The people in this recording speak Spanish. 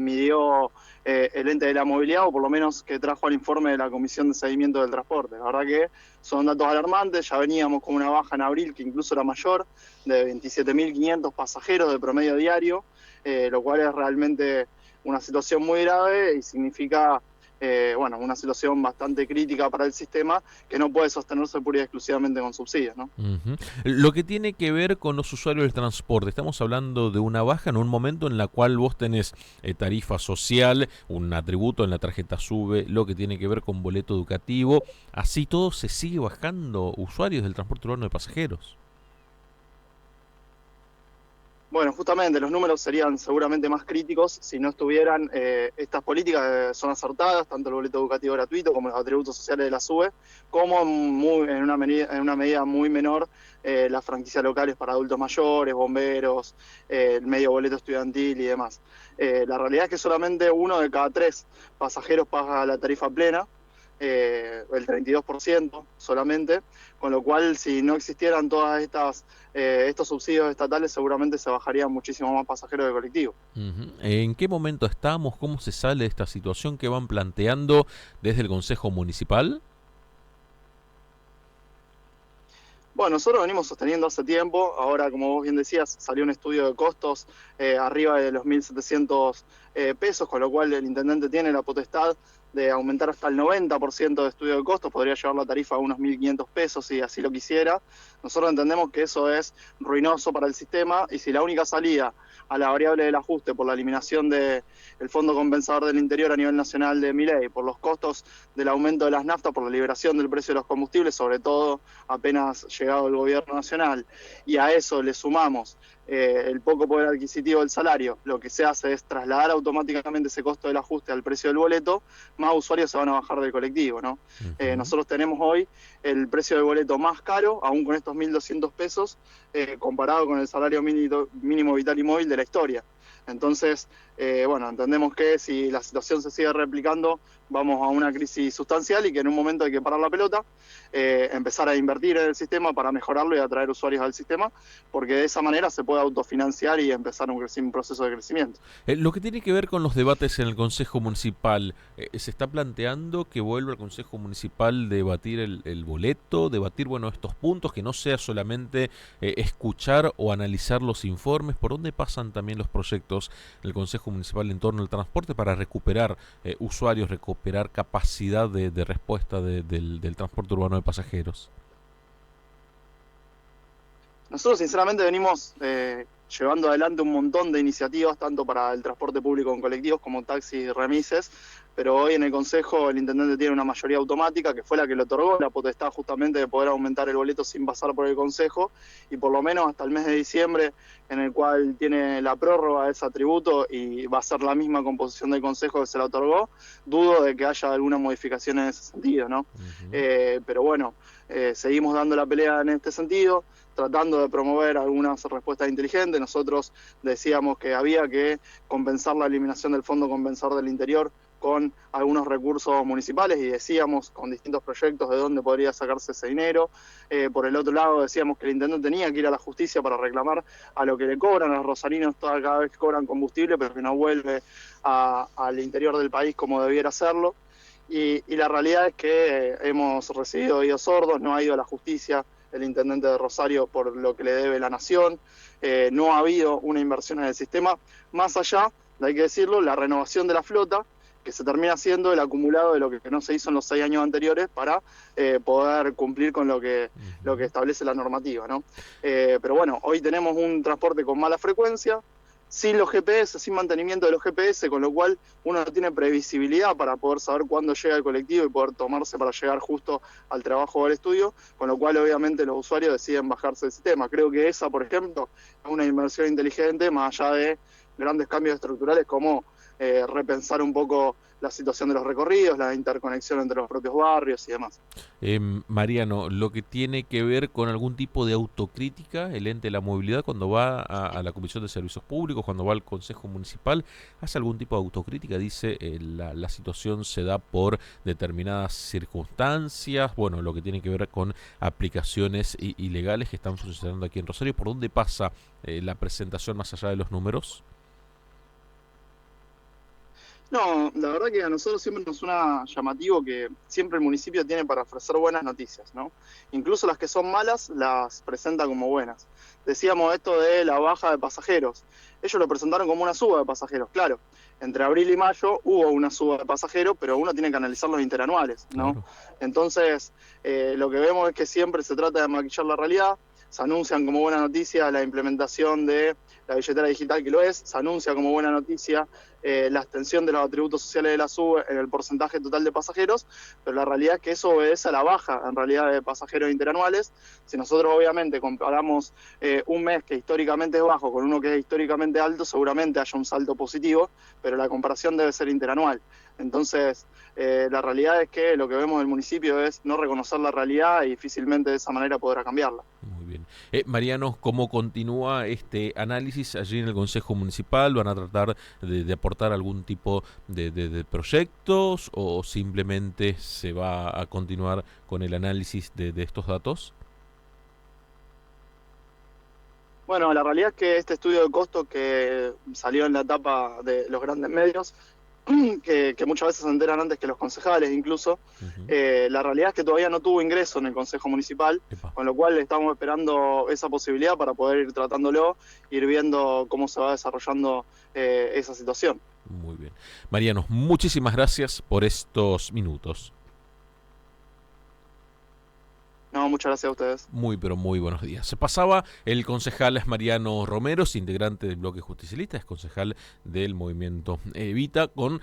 midió el ente de la movilidad, o por lo menos que trajo al informe de la Comisión de Seguimiento del Transporte. La verdad que son datos alarmantes. Ya veníamos con una baja en abril que incluso era mayor, de 27.500 pasajeros de promedio diario, lo cual es realmente una situación muy grave y significa una situación bastante crítica para el sistema, que no puede sostenerse pura y exclusivamente con subsidios, ¿no? Ujú. Lo que tiene que ver con los usuarios del transporte, estamos hablando de una baja en un momento en la cual vos tenés tarifa social, un atributo en la tarjeta SUBE, lo que tiene que ver con boleto educativo, así todo se sigue bajando usuarios del transporte urbano de pasajeros. Bueno, justamente los números serían seguramente más críticos si no estuvieran estas políticas que son acertadas, tanto el boleto educativo gratuito como los atributos sociales de la SUBE, como en una medida muy menor las franquicias locales para adultos mayores, bomberos, el medio boleto estudiantil y demás. La realidad es que solamente 1 de cada 3 pasajeros paga la tarifa plena, el 32% solamente, con lo cual si no existieran todas estos subsidios estatales seguramente se bajarían muchísimo más pasajeros de colectivo. Ujú. ¿En qué momento estamos? ¿Cómo se sale de esta situación que van planteando desde el Consejo Municipal? Bueno, nosotros venimos sosteniendo hace tiempo, ahora como vos bien decías, salió un estudio de costos arriba de los 1.700 pesos, con lo cual el intendente tiene la potestad de aumentar hasta el 90% de estudio de costos, podría llevar la tarifa a unos 1.500 pesos si así lo quisiera. Nosotros entendemos que eso es ruinoso para el sistema y si la única salida a la variable del ajuste por la eliminación del Fondo Compensador del Interior a nivel nacional de Milei, por los costos del aumento de las naftas, por la liberación del precio de los combustibles, sobre todo apenas llegado el gobierno nacional, y a eso le sumamos el poco poder adquisitivo del salario, lo que se hace es trasladar automáticamente ese costo del ajuste al precio del boleto, más usuarios se van a bajar del colectivo, ¿no? Ujú. Nosotros tenemos hoy el precio del boleto más caro, aún con estos 1.200 pesos, comparado con el salario mínimo vital y móvil de la historia. Entonces, entendemos que si la situación se sigue replicando, vamos a una crisis sustancial y que en un momento hay que parar la pelota, empezar a invertir en el sistema para mejorarlo y atraer usuarios al sistema, porque de esa manera se puede autofinanciar y empezar un proceso de crecimiento. Lo que tiene que ver con los debates en el Consejo Municipal, ¿se está planteando que vuelva el Consejo Municipal debatir el boleto, debatir, bueno, estos puntos, que no sea solamente escuchar o analizar los informes? ¿Por dónde pasan también los proyectos del Consejo Municipal en torno al transporte para recuperar usuarios, recuperar capacidad de respuesta del transporte urbano de pasajeros? Nosotros sinceramente venimos llevando adelante un montón de iniciativas, tanto para el transporte público en colectivos como taxis y remises, pero hoy en el Consejo el intendente tiene una mayoría automática que fue la que le otorgó la potestad justamente de poder aumentar el boleto sin pasar por el Consejo, y por lo menos hasta el mes de diciembre, en el cual tiene la prórroga de ese atributo y va a ser la misma composición del Consejo que se la otorgó, dudo de que haya alguna modificación en ese sentido, ¿no? Ujú. Pero bueno, seguimos dando la pelea en este sentido, tratando de promover algunas respuestas inteligentes. Nosotros decíamos que había que compensar la eliminación del Fondo Compensador del Interior con algunos recursos municipales y decíamos con distintos proyectos de dónde podría sacarse ese dinero. Por el otro lado decíamos que el intendente tenía que ir a la justicia para reclamar a lo que le cobran a los rosarinos cada vez que cobran combustible, pero que no vuelve al interior del país como debiera hacerlo. Y la realidad es que hemos recibido oídos sordos, no ha ido a la justicia el intendente de Rosario por lo que le debe la nación, no ha habido una inversión en el sistema, más allá, hay que decirlo, la renovación de la flota, que se termina siendo el acumulado de lo que no se hizo en los 6 años anteriores para poder cumplir con lo que Ujú. establece la normativa, ¿no? Pero bueno, hoy tenemos un transporte con mala frecuencia, sin los GPS, sin mantenimiento de los GPS, con lo cual uno no tiene previsibilidad para poder saber cuándo llega el colectivo y poder tomarse para llegar justo al trabajo o al estudio, con lo cual obviamente los usuarios deciden bajarse del sistema. Creo que esa, por ejemplo, es una inversión inteligente, más allá de grandes cambios estructurales como repensar un poco la situación de los recorridos, la interconexión entre los propios barrios y demás. Mariano, lo que tiene que ver con algún tipo de autocrítica, el ente de la movilidad, cuando va a la Comisión de Servicios Públicos, cuando va al Consejo Municipal, hace algún tipo de autocrítica, dice la situación se da por determinadas circunstancias, bueno, lo que tiene que ver con aplicaciones ilegales que están funcionando aquí en Rosario. ¿Por dónde pasa la presentación más allá de los números? No, la verdad que a nosotros siempre nos suena llamativo que siempre el municipio tiene para ofrecer buenas noticias, ¿no? Incluso las que son malas las presenta como buenas. Decíamos esto de la baja de pasajeros. Ellos lo presentaron como una suba de pasajeros, claro. Entre abril y mayo hubo una suba de pasajeros, pero uno tiene que analizar los interanuales, ¿no? Claro. Entonces, lo que vemos es que siempre se trata de maquillar la realidad. Se anuncian como buena noticia la implementación de la billetera digital, que lo es. Se anuncia como buena noticia la extensión de los atributos sociales de la SUBE en el porcentaje total de pasajeros, pero la realidad es que eso obedece a la baja en realidad de pasajeros interanuales. Si nosotros obviamente comparamos un mes que históricamente es bajo con uno que es históricamente alto, seguramente haya un salto positivo, pero la comparación debe ser interanual. Entonces, la realidad es que lo que vemos del municipio es no reconocer la realidad y difícilmente de esa manera podrá cambiarla. Muy bien. Mariano, ¿cómo continúa este análisis allí en el Consejo Municipal? ¿Van a tratar de aportar algún tipo de proyectos o simplemente se va a continuar con el análisis de estos datos? Bueno, la realidad es que este estudio de costo que salió en la etapa de los grandes medios, que muchas veces se enteran antes que los concejales incluso, Ujú. la realidad es que todavía no tuvo ingreso en el Consejo Municipal, Epa. con lo cual estamos esperando esa posibilidad para poder ir tratándolo, ir viendo cómo se va desarrollando esa situación. Muy bien. Mariano, muchísimas gracias por estos minutos. No, muchas gracias a ustedes. Muy, pero muy buenos días. Se pasaba el concejal Mariano Romero, integrante del bloque justicialista, es concejal del movimiento Evita, con